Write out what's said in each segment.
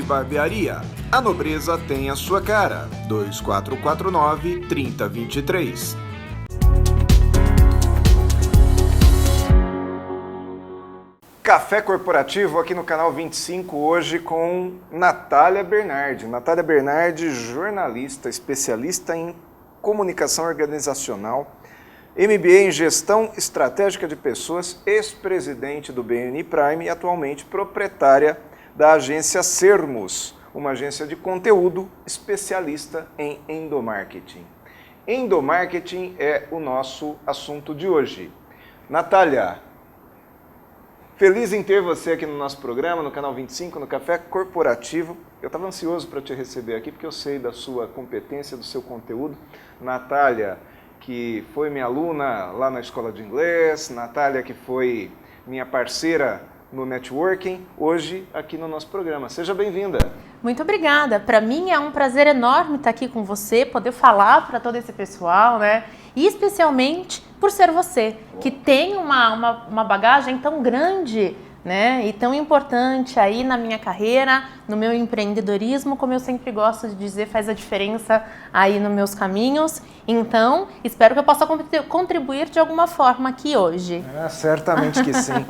Barbearia. A nobreza tem a sua cara. 2449-3023. Café Corporativo aqui no canal 25, hoje com Natália Bernardi. Natália Bernardi, jornalista, especialista em comunicação organizacional, MBA em Gestão Estratégica de Pessoas, ex-presidente do BNI Prime e atualmente proprietária da agência Sermos, uma agência de conteúdo especialista em endomarketing. Endomarketing é o nosso assunto de hoje. Natália, feliz em ter você aqui no nosso programa, no canal 25, no Café Corporativo. Eu estava ansioso para te receber aqui porque eu sei da sua competência, do seu conteúdo. Natália, que foi minha aluna lá na escola de inglês, Natália, que foi minha parceira no networking, hoje aqui no nosso programa. Seja bem-vinda. Muito obrigada. Para mim é um prazer enorme estar aqui com você, poder falar para todo esse pessoal, né? E especialmente por ser você, que tem uma bagagem tão grande, né? E tão importante aí na minha carreira, no meu empreendedorismo, como eu sempre gosto de dizer, faz a diferença aí nos meus caminhos. Então, espero que eu possa contribuir de alguma forma aqui hoje. Certamente que sim.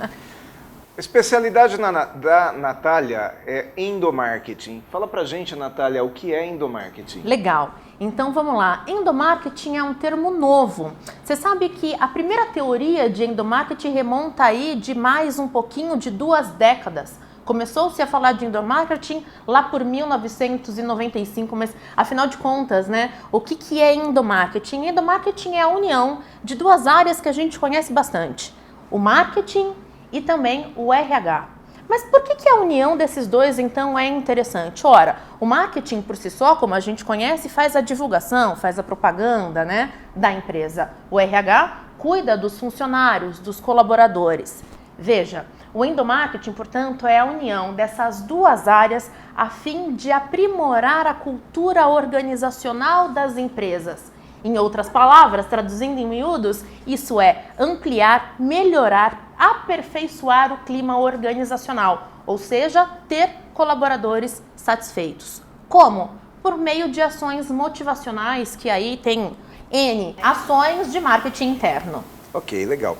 A especialidade da Natália é endomarketing. Fala pra gente, Natália, o que é endomarketing? Legal. Então vamos lá. Endomarketing é um termo novo. Você sabe que a primeira teoria de endomarketing remonta aí de mais um pouquinho de 2 décadas. Começou-se a falar de endomarketing lá por 1995, mas afinal de contas, né, o que é endomarketing? Endomarketing é a união de 2 áreas que a gente conhece bastante. O marketing e também o RH. Mas por que a união desses dois, então, é interessante? Ora, o marketing por si só, como a gente conhece, faz a divulgação, faz a propaganda, né, da empresa. O RH cuida dos funcionários, dos colaboradores. Veja, o endomarketing, portanto, é a união dessas 2 áreas a fim de aprimorar a cultura organizacional das empresas. Em outras palavras, traduzindo em miúdos, isso é ampliar, melhorar, aperfeiçoar o clima organizacional, ou seja, ter colaboradores satisfeitos. Como? Por meio de ações motivacionais, que aí tem N ações de marketing interno. Ok, legal.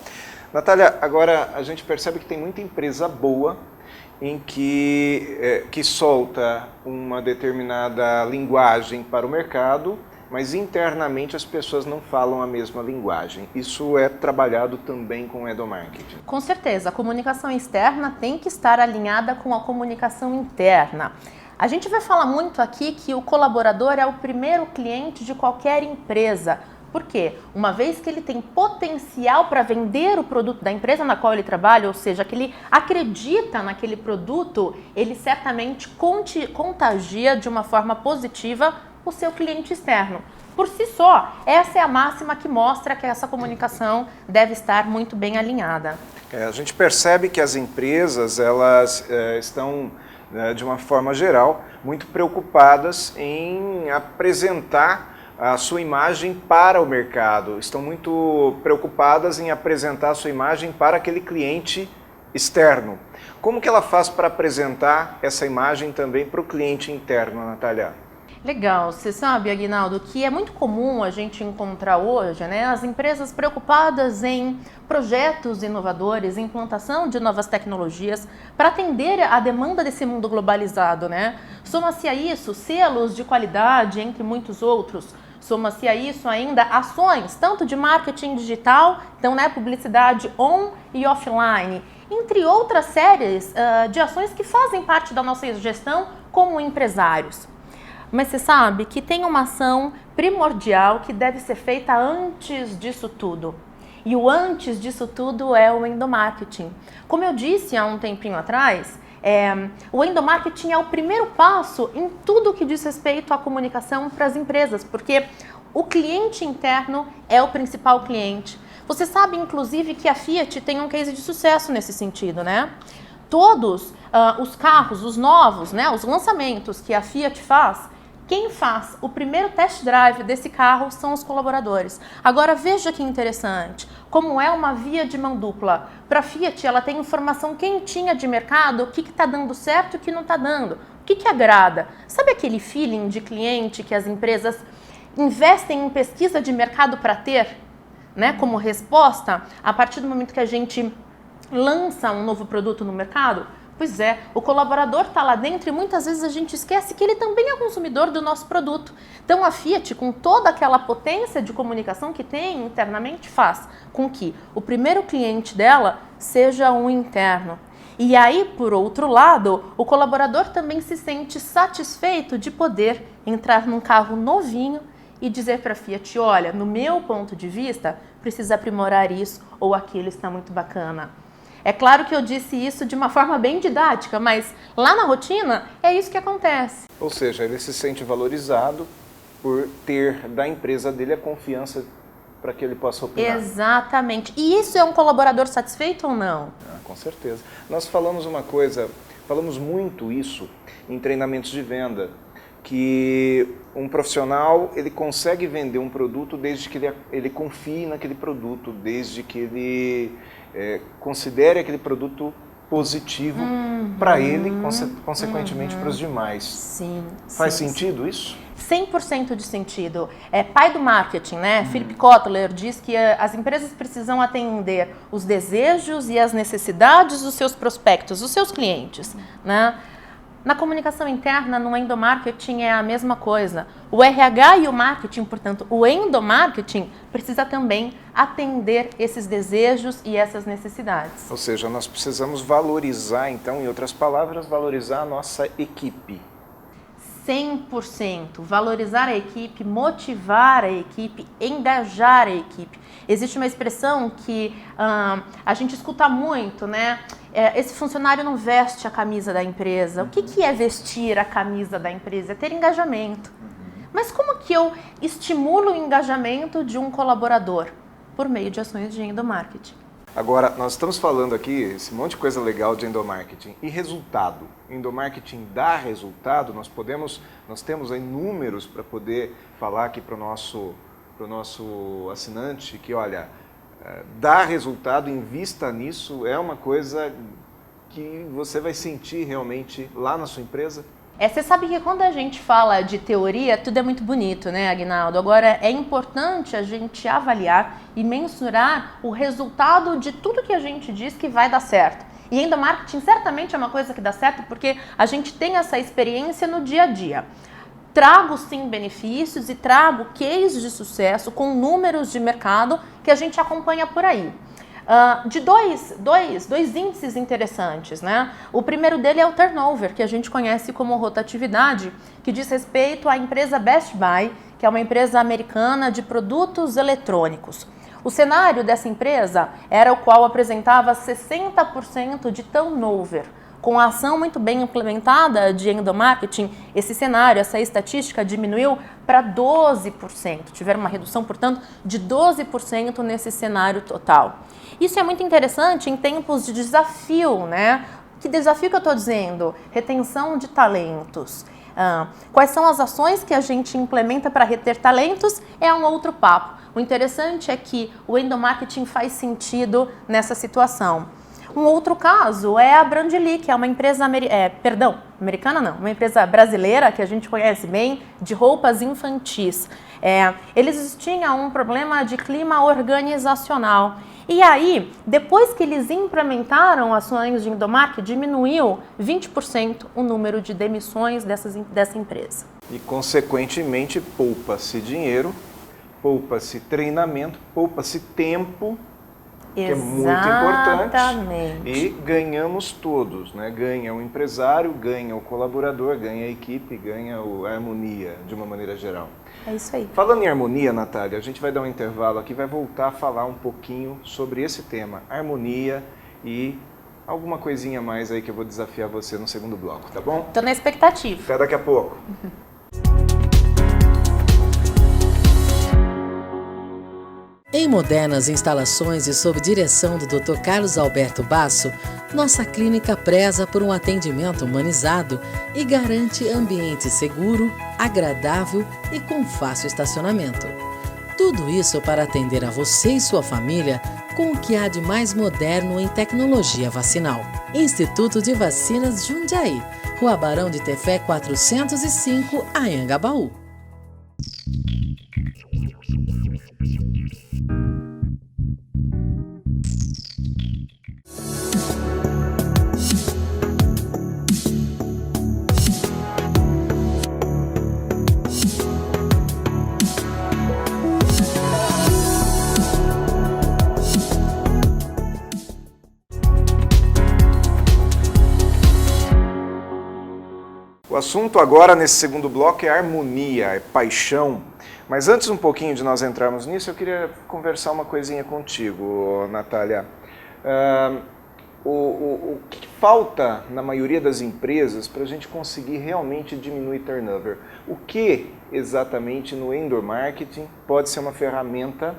Natália, agora a gente percebe que tem muita empresa boa em que solta uma determinada linguagem para o mercado, mas internamente as pessoas não falam a mesma linguagem. Isso é trabalhado também com o endomarketing? Com certeza, a comunicação externa tem que estar alinhada com a comunicação interna. A gente vai falar muito aqui que o colaborador é o primeiro cliente de qualquer empresa. Por quê? Uma vez que ele tem potencial para vender o produto da empresa na qual ele trabalha, ou seja, que ele acredita naquele produto, ele certamente contagia de uma forma positiva o seu cliente externo. Por si só, essa é a máxima que mostra que essa comunicação deve estar muito bem alinhada. A gente percebe que as empresas elas estão, de uma forma geral, muito preocupadas em apresentar a sua imagem para o mercado. Estão muito preocupadas em apresentar a sua imagem para aquele cliente externo. Como que ela faz para apresentar essa imagem também para o cliente interno, Natália? Legal, você sabe, Aguinaldo, que é muito comum a gente encontrar hoje, né, as empresas preocupadas em projetos inovadores, implantação de novas tecnologias para atender a demanda desse mundo globalizado, né? Soma-se a isso selos de qualidade, entre muitos outros. Soma-se a isso ainda ações, tanto de marketing digital, então, né, publicidade on e offline, entre outras séries de ações que fazem parte da nossa gestão como empresários. Mas você sabe que tem uma ação primordial que deve ser feita antes disso tudo. E o antes disso tudo é o endomarketing. Como eu disse há um tempinho atrás, o endomarketing é o primeiro passo em tudo que diz respeito à comunicação para as empresas, porque o cliente interno é o principal cliente. Você sabe, inclusive, que a Fiat tem um case de sucesso nesse sentido, né? Todos os carros, os novos, né, os lançamentos que a Fiat faz, quem faz o primeiro test drive desse carro são os colaboradores. Agora veja que interessante, como é uma via de mão dupla. Para a Fiat, ela tem informação quentinha de mercado, o que está dando certo e o que não está dando. que agrada? Sabe aquele feeling de cliente que as empresas investem em pesquisa de mercado para ter, né, como resposta a partir do momento que a gente lança um novo produto no mercado? Pois é, o colaborador está lá dentro e muitas vezes a gente esquece que ele também é consumidor do nosso produto. Então a Fiat, com toda aquela potência de comunicação que tem internamente, faz com que o primeiro cliente dela seja um interno. E aí, por outro lado, o colaborador também se sente satisfeito de poder entrar num carro novinho e dizer para a Fiat, olha, no meu ponto de vista, precisa aprimorar isso ou aquilo está muito bacana. É claro que eu disse isso de uma forma bem didática, mas lá na rotina é isso que acontece. Ou seja, ele se sente valorizado por ter da empresa dele a confiança para que ele possa opinar. Exatamente. E isso é um colaborador satisfeito ou não? Com certeza. Nós falamos falamos muito isso em treinamentos de venda, que um profissional ele consegue vender um produto desde que ele confie naquele produto, desde que ele considere aquele produto positivo para ele, consequentemente para os demais. Sim. Faz sentido isso? 100% de sentido. É pai do marketing, né? Philip Kotler diz que as empresas precisam atender os desejos e as necessidades dos seus prospectos, dos seus clientes, né? Na comunicação interna, no endomarketing é a mesma coisa. O RH e o marketing, portanto, o endomarketing precisa também atender esses desejos e essas necessidades. Ou seja, nós precisamos valorizar, então, em outras palavras, valorizar a nossa equipe. 100%. Valorizar a equipe, motivar a equipe, engajar a equipe. Existe uma expressão que a gente escuta muito, né? Esse funcionário não veste a camisa da empresa. O que é vestir a camisa da empresa? É ter engajamento. Mas como que eu estimulo o engajamento de um colaborador? Por meio de ações de endomarketing. Agora, nós estamos falando aqui esse monte de coisa legal de endomarketing. E resultado? Endomarketing dá resultado? Nós temos aí números para poder falar aqui para o nosso assinante que, olha, dá resultado, invista nisso, é uma coisa que você vai sentir realmente lá na sua empresa? Você sabe que quando a gente fala de teoria, tudo é muito bonito, né, Aguinaldo? Agora, é importante a gente avaliar e mensurar o resultado de tudo que a gente diz que vai dar certo. E endomarketing certamente é uma coisa que dá certo porque a gente tem essa experiência no dia a dia. Trago sim benefícios e trago cases de sucesso com números de mercado que a gente acompanha por aí. De dois índices interessantes, né? O primeiro dele é o turnover, que a gente conhece como rotatividade, que diz respeito à empresa Best Buy, que é uma empresa americana de produtos eletrônicos. O cenário dessa empresa era o qual apresentava 60% de turnover. Com a ação muito bem implementada de endomarketing, esse cenário, essa estatística diminuiu para 12%. Tiveram uma redução, portanto, de 12% nesse cenário total. Isso é muito interessante em tempos de desafio, né? Que desafio que eu estou dizendo? Retenção de talentos. Quais são as ações que a gente implementa para reter talentos? É um outro papo. O interessante é que o endomarketing faz sentido nessa situação. Um outro caso é a Brandly, que é uma empresa americana não, uma empresa brasileira que a gente conhece bem, de roupas infantis. Eles tinham um problema de clima organizacional. E aí, depois que eles implementaram ações de endomarketing, diminuiu 20% o número de demissões dessa empresa. E, consequentemente, poupa-se dinheiro, poupa-se treinamento, poupa-se tempo, que é muito importante, e ganhamos todos, né? Ganha o empresário, ganha o colaborador, ganha a equipe, ganha a harmonia, de uma maneira geral. É isso aí. Falando em harmonia, Natália, a gente vai dar um intervalo aqui, vai voltar a falar um pouquinho sobre esse tema, harmonia e alguma coisinha mais aí que eu vou desafiar você no segundo bloco, tá bom? Tô na expectativa. Até daqui a pouco. Em modernas instalações e sob direção do Dr. Carlos Alberto Basso, nossa clínica preza por um atendimento humanizado e garante ambiente seguro, agradável e com fácil estacionamento. Tudo isso para atender a você e sua família com o que há de mais moderno em tecnologia vacinal. Instituto de Vacinas Jundiaí. Rua Barão de Tefé 405, Anhangabaú. O assunto agora, nesse segundo bloco, é harmonia, é paixão. Mas antes um pouquinho de nós entrarmos nisso, eu queria conversar uma coisinha contigo, Natália. O que falta na maioria das empresas para a gente conseguir realmente diminuir turnover? O que exatamente no endomarketing pode ser uma ferramenta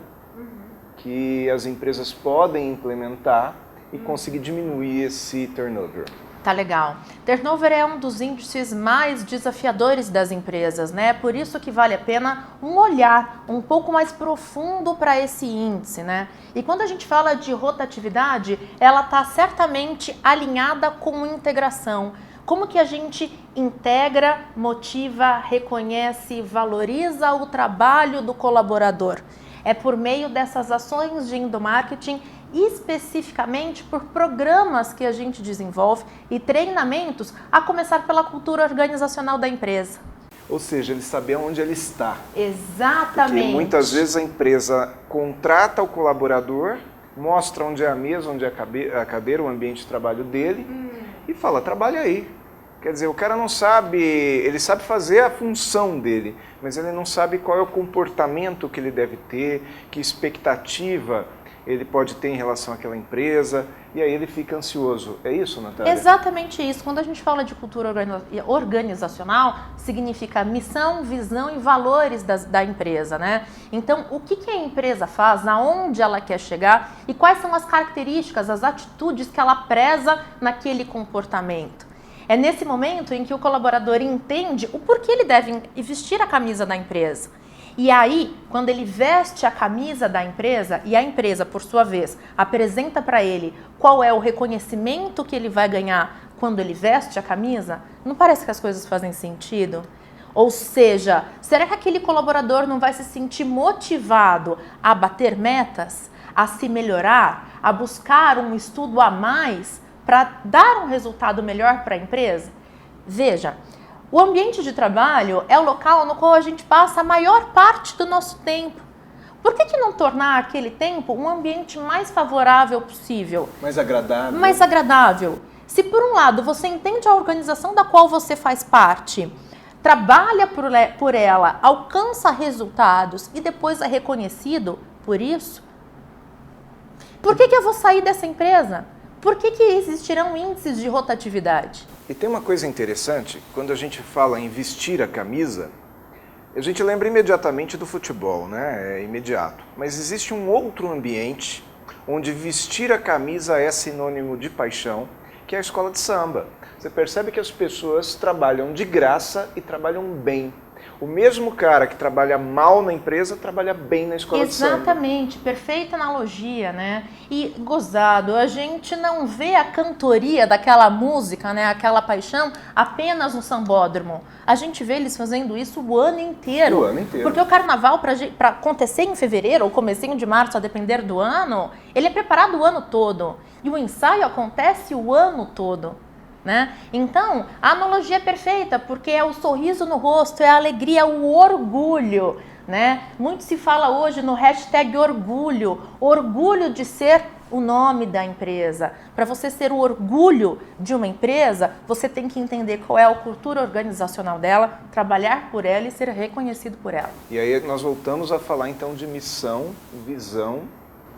que as empresas podem implementar e conseguir diminuir esse turnover? Tá legal. Turnover é um dos índices mais desafiadores das empresas, né? Por isso que vale a pena um olhar um pouco mais profundo para esse índice, né? E quando a gente fala de rotatividade, ela está certamente alinhada com integração. Como que a gente integra, motiva, reconhece, valoriza o trabalho do colaborador? É por meio dessas ações de endomarketing, especificamente por programas que a gente desenvolve e treinamentos, a começar pela cultura organizacional da empresa. Ou seja, ele saber onde ele está. Exatamente. Porque muitas vezes a empresa contrata o colaborador, mostra onde é a mesa, onde é a cadeira, o ambiente de trabalho dele e fala, trabalha aí. Quer dizer, o cara não sabe, ele sabe fazer a função dele, mas ele não sabe qual é o comportamento que ele deve ter, que expectativa ele pode ter em relação àquela empresa, e aí ele fica ansioso. É isso, Natália? Exatamente isso. Quando a gente fala de cultura organizacional, significa missão, visão e valores da empresa, né? Então, o que a empresa faz, aonde ela quer chegar e quais são as características, as atitudes que ela preza naquele comportamento. É nesse momento em que o colaborador entende o porquê ele deve vestir a camisa da empresa. E aí, quando ele veste a camisa da empresa e a empresa, por sua vez, apresenta para ele qual é o reconhecimento que ele vai ganhar quando ele veste a camisa, não parece que as coisas fazem sentido? Ou seja, será que aquele colaborador não vai se sentir motivado a bater metas, a se melhorar, a buscar um estudo a mais para dar um resultado melhor para a empresa? Veja, o ambiente de trabalho é o local no qual a gente passa a maior parte do nosso tempo. Por que não tornar aquele tempo um ambiente mais favorável possível? Mais agradável. Mais agradável. Se por um lado você entende a organização da qual você faz parte, trabalha por ela, alcança resultados e depois é reconhecido por isso, por que eu vou sair dessa empresa? Por que existirão índices de rotatividade? E tem uma coisa interessante, quando a gente fala em vestir a camisa, a gente lembra imediatamente do futebol, né? É imediato. Mas existe um outro ambiente onde vestir a camisa é sinônimo de paixão, que é a escola de samba. Você percebe que as pessoas trabalham de graça e trabalham bem. O mesmo cara que trabalha mal na empresa, trabalha bem na escola de samba. Exatamente, perfeita analogia, né? E gozado, a gente não vê a cantoria daquela música, né? Aquela paixão apenas no sambódromo. A gente vê eles fazendo isso o ano inteiro. O ano inteiro. Porque o carnaval, para acontecer em fevereiro ou comecinho de março, a depender do ano, ele é preparado o ano todo. E o ensaio acontece o ano todo. Né? Então, a analogia é perfeita, porque é o sorriso no rosto, é a alegria, o orgulho, né? Muito se fala hoje no hashtag orgulho de ser o nome da empresa. Para você ser o orgulho de uma empresa, você tem que entender qual é a cultura organizacional dela, trabalhar por ela e ser reconhecido por ela. E aí nós voltamos a falar então de missão, visão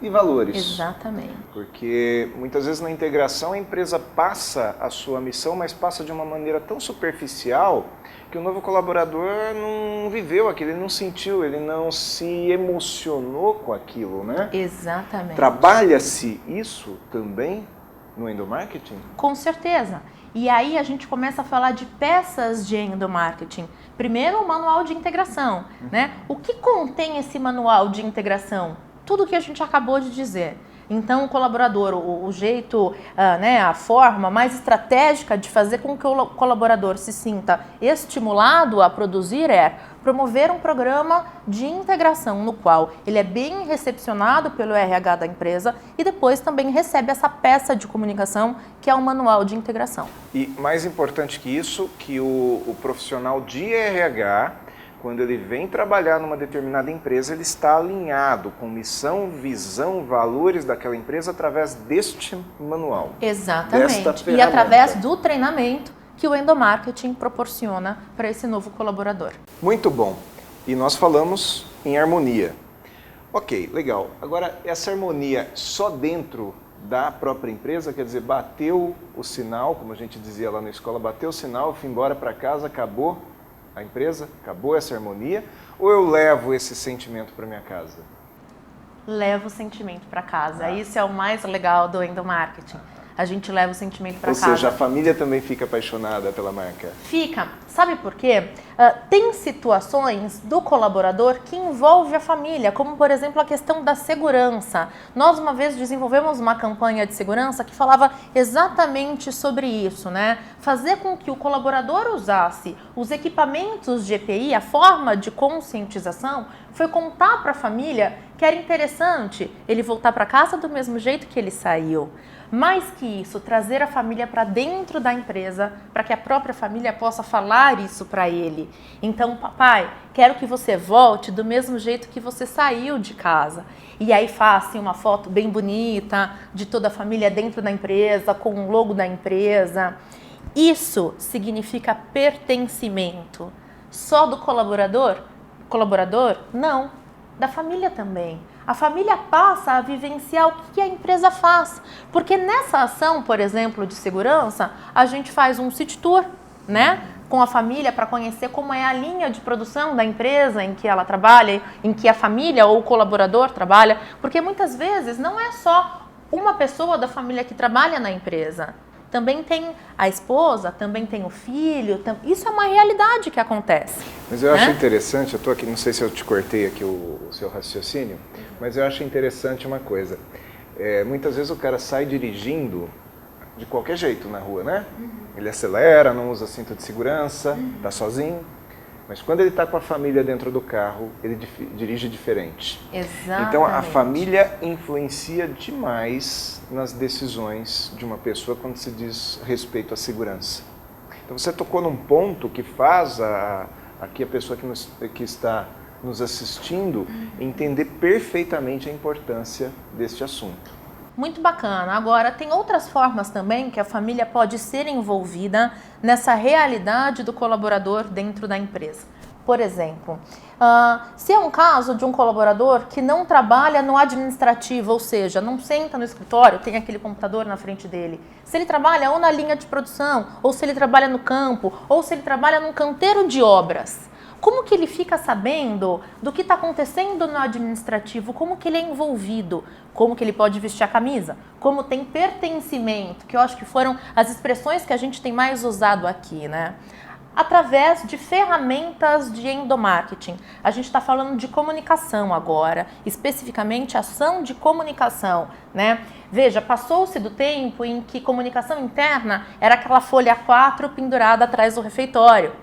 e valores. Exatamente. Porque muitas vezes na integração a empresa passa a sua missão, mas passa de uma maneira tão superficial que o novo colaborador não viveu aquilo, ele não sentiu, ele não se emocionou com aquilo, né? Exatamente. Trabalha-se isso também no endomarketing? Com certeza. E aí a gente começa a falar de peças de endomarketing. Primeiro, o manual de integração, né? O que contém esse manual de integração? Tudo que a gente acabou de dizer. Então, o colaborador, o jeito, a forma mais estratégica de fazer com que o colaborador se sinta estimulado a produzir é promover um programa de integração no qual ele é bem recepcionado pelo RH da empresa e depois também recebe essa peça de comunicação que é o manual de integração. E mais importante que isso, que o profissional de RH, quando ele vem trabalhar numa determinada empresa, ele está alinhado com missão, visão, valores daquela empresa através deste manual. Exatamente. E através do treinamento que o endomarketing proporciona para esse novo colaborador. Muito bom. E nós falamos em harmonia. Ok, legal. Agora, essa harmonia só dentro da própria empresa, quer dizer, bateu o sinal, como a gente dizia lá na escola, bateu o sinal, eu fui embora para casa, acabou a empresa, acabou essa harmonia, ou eu levo esse sentimento para minha casa? Leva o sentimento para casa. Isso é o mais legal do endomarketing. A gente leva o sentimento para casa. Ou seja, a família também fica apaixonada pela marca. Fica. Sabe por quê? Tem situações do colaborador que envolve a família, como por exemplo a questão da segurança. Nós uma vez desenvolvemos uma campanha de segurança que falava exatamente sobre isso, né? Fazer com que o colaborador usasse os equipamentos de EPI, a forma de conscientização, foi contar para a família que era interessante ele voltar para casa do mesmo jeito que ele saiu. Mais que isso, trazer a família para dentro da empresa, para que a própria família possa falar isso para ele. Então, papai, quero que você volte do mesmo jeito que você saiu de casa. E aí faça uma foto bem bonita de toda a família dentro da empresa, com o logo da empresa. Isso significa pertencimento. Só do colaborador? Colaborador? Não. Da família também. A família passa a vivenciar o que a empresa faz. Porque nessa ação, por exemplo, de segurança, a gente faz um city tour, né? Com a família para conhecer como é a linha de produção da empresa em que ela trabalha, em que a família ou o colaborador trabalha. Porque muitas vezes não é só uma pessoa da família que trabalha na empresa. Também tem a esposa, também tem o filho, isso é uma realidade que acontece. Mas eu acho interessante, eu estou aqui, não sei se eu te cortei aqui o seu raciocínio, mas eu acho interessante uma coisa. Muitas vezes o cara sai dirigindo de qualquer jeito na rua, né? Ele acelera, não usa cinto de segurança, está sozinho. Mas quando ele está com a família dentro do carro, ele dirige diferente. Exatamente. Então a família influencia demais nas decisões de uma pessoa quando se diz respeito à segurança. Então você tocou num ponto que faz aqui a pessoa que está nos assistindo entender perfeitamente a importância deste assunto. Muito bacana. Agora, tem outras formas também que a família pode ser envolvida nessa realidade do colaborador dentro da empresa. Por exemplo, se é um caso de um colaborador que não trabalha no administrativo, ou seja, não senta no escritório, tem aquele computador na frente dele. Se ele trabalha ou na linha de produção, ou se ele trabalha no campo, ou se ele trabalha num canteiro de obras. Como que ele fica sabendo do que está acontecendo no administrativo? Como que ele é envolvido? Como que ele pode vestir a camisa? Como tem pertencimento? Que eu acho que foram as expressões que a gente tem mais usado aqui, né? Através de ferramentas de endomarketing. A gente está falando de comunicação agora, especificamente ação de comunicação, né? Veja, passou-se do tempo em que comunicação interna era aquela folha A4 pendurada atrás do refeitório.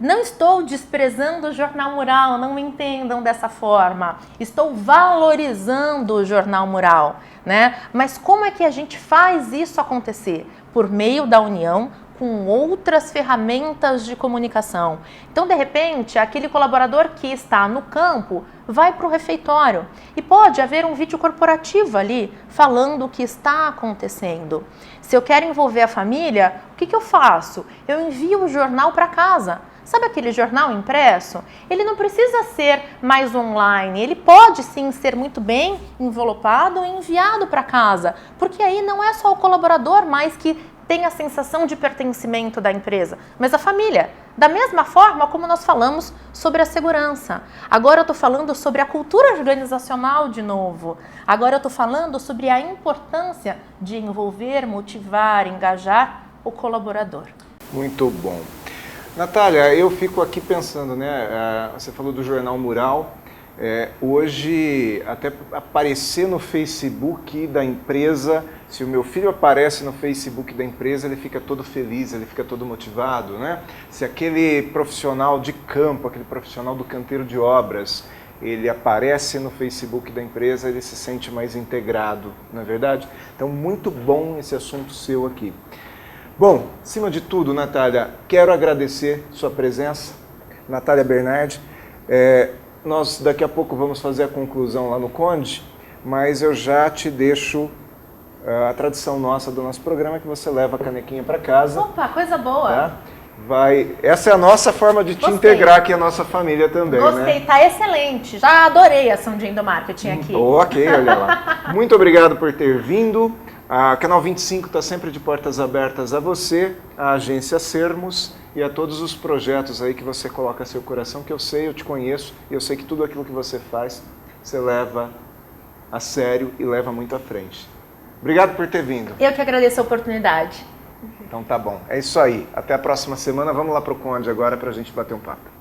Não estou desprezando o jornal mural, não me entendam dessa forma. Estou valorizando o jornal mural, né? Mas como é que a gente faz isso acontecer? Por meio da união com outras ferramentas de comunicação. Então, de repente, aquele colaborador que está no campo vai para o refeitório e pode haver um vídeo corporativo ali falando o que está acontecendo. Se eu quero envolver a família, o que eu faço? Eu envio o jornal para casa. Sabe aquele jornal impresso? Ele não precisa ser mais online, ele pode sim ser muito bem envelopado e enviado para casa, porque aí não é só o colaborador mais que tem a sensação de pertencimento da empresa, mas a família. Da mesma forma como nós falamos sobre a segurança. Agora eu estou falando sobre a cultura organizacional de novo. Agora eu estou falando sobre a importância de envolver, motivar, engajar o colaborador. Muito bom. Natália, eu fico aqui pensando, né? Você falou do jornal mural. Hoje, até aparecer no Facebook da empresa, se o meu filho aparece no Facebook da empresa, ele fica todo feliz, ele fica todo motivado, né? Se aquele profissional de campo, aquele profissional do canteiro de obras, ele aparece no Facebook da empresa, ele se sente mais integrado, não é verdade? Então, muito bom esse assunto seu aqui. Bom, acima de tudo, Natália, quero agradecer sua presença, Natália Bernardi. Nós daqui a pouco vamos fazer a conclusão lá no Conde, mas eu já te deixo a tradição nossa do nosso programa, que você leva a canequinha para casa. Opa, coisa boa! Tá? Essa é a nossa forma de te integrar aqui, a nossa família também. Gostei, né? Tá excelente. Já adorei a ação de endomarketing aqui. Ok, olha lá. Muito obrigado por ter vindo. A Canal 25 está sempre de portas abertas a você, a agência Sermos e a todos os projetos aí que você coloca seu coração, que eu sei, eu te conheço, e eu sei que tudo aquilo que você faz, você leva a sério e leva muito à frente. Obrigado por ter vindo. Eu que agradeço a oportunidade. Então tá bom, é isso aí. Até a próxima semana. Vamos lá pro Conde agora para a gente bater um papo.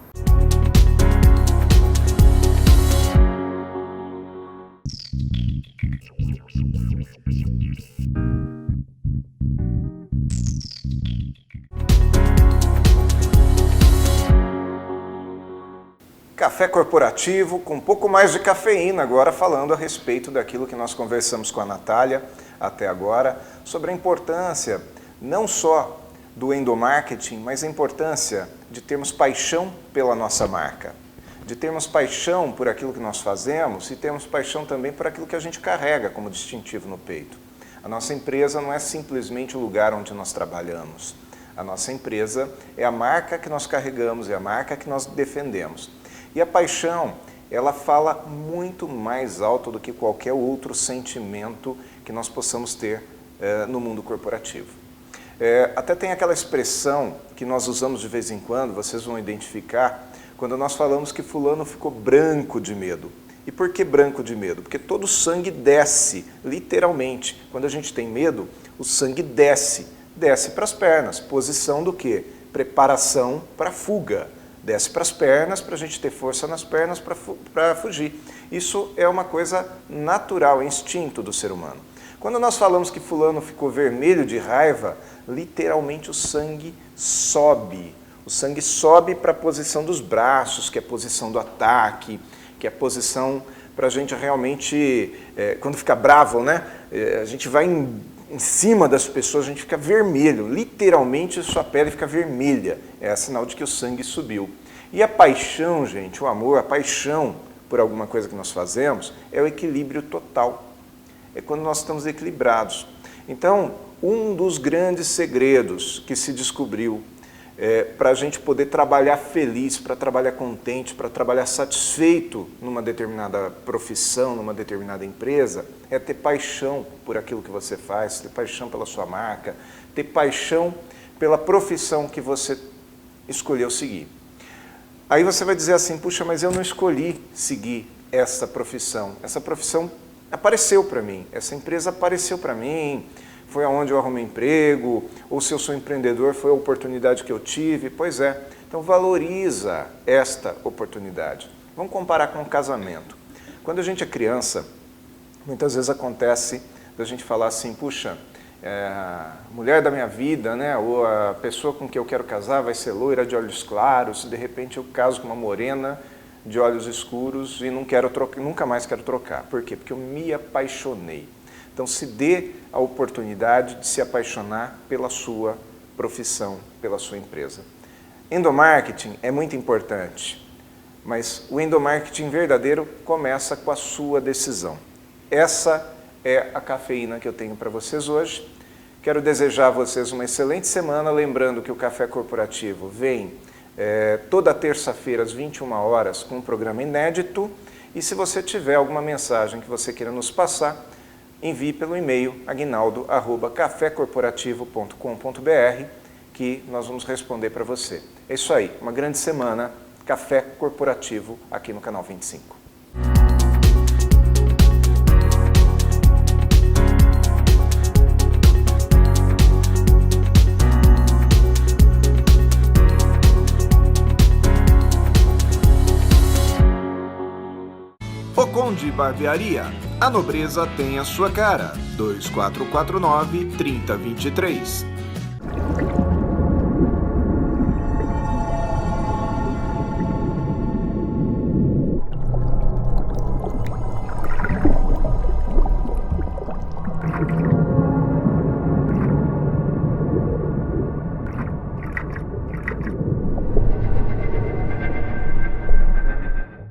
Café corporativo com um pouco mais de cafeína, agora falando a respeito daquilo que nós conversamos com a Natália até agora, sobre a importância não só do endomarketing, mas a importância de termos paixão pela nossa marca, de termos paixão por aquilo que nós fazemos e termos paixão também por aquilo que a gente carrega como distintivo no peito. A nossa empresa não é simplesmente o lugar onde nós trabalhamos. A nossa empresa é a marca que nós carregamos, é a marca que nós defendemos. E a paixão, ela fala muito mais alto do que qualquer outro sentimento que nós possamos ter no mundo corporativo. Até tem aquela expressão que nós usamos de vez em quando, vocês vão identificar, quando nós falamos que fulano ficou branco de medo. E por que branco de medo? Porque todo o sangue desce, literalmente. Quando a gente tem medo, o sangue desce para as pernas. Posição do quê? Preparação para fuga. Desce para as pernas, para a gente ter força nas pernas para fugir. Isso é uma coisa natural, é instinto do ser humano. Quando nós falamos que fulano ficou vermelho de raiva, literalmente o sangue sobe. O sangue sobe para a posição dos braços, que é a posição do ataque, que é a posição para a gente realmente, quando fica bravo, né? A gente vai em cima das pessoas, a gente fica vermelho, literalmente sua pele fica vermelha, é sinal de que o sangue subiu. E a paixão, gente, o amor, a paixão por alguma coisa que nós fazemos, é o equilíbrio total, é quando nós estamos equilibrados. Então, um dos grandes segredos que se descobriu para a gente poder trabalhar feliz, para trabalhar contente, para trabalhar satisfeito numa determinada profissão, numa determinada empresa, é ter paixão por aquilo que você faz, ter paixão pela sua marca, ter paixão pela profissão que você escolheu seguir. Aí você vai dizer assim, puxa, mas eu não escolhi seguir essa profissão apareceu para mim, essa empresa apareceu para mim, foi aonde eu arrumei emprego, ou se eu sou empreendedor, foi a oportunidade que eu tive. Pois é, então valoriza esta oportunidade. Vamos comparar com um casamento. Quando a gente é criança, muitas vezes acontece da gente falar assim, puxa, a mulher da minha vida, né, ou a pessoa com quem eu quero casar vai ser loira de olhos claros, de repente eu caso com uma morena de olhos escuros e nunca mais quero trocar. Por quê? Porque eu me apaixonei. Então, se dê a oportunidade de se apaixonar pela sua profissão, pela sua empresa. Endomarketing é muito importante, mas o endomarketing verdadeiro começa com a sua decisão. Essa é a cafeína que eu tenho para vocês hoje. Quero desejar a vocês uma excelente semana, lembrando que o Café Corporativo vem toda terça-feira às 21 horas com um programa inédito. E se você tiver alguma mensagem que você queira nos passar, envie pelo e-mail aguinaldo@cafecorporativo.com.br que nós vamos responder para você. É isso aí, uma grande semana, Café Corporativo aqui no Canal 25. Salão de Barbearia. A nobreza tem a sua cara. 2449-3023.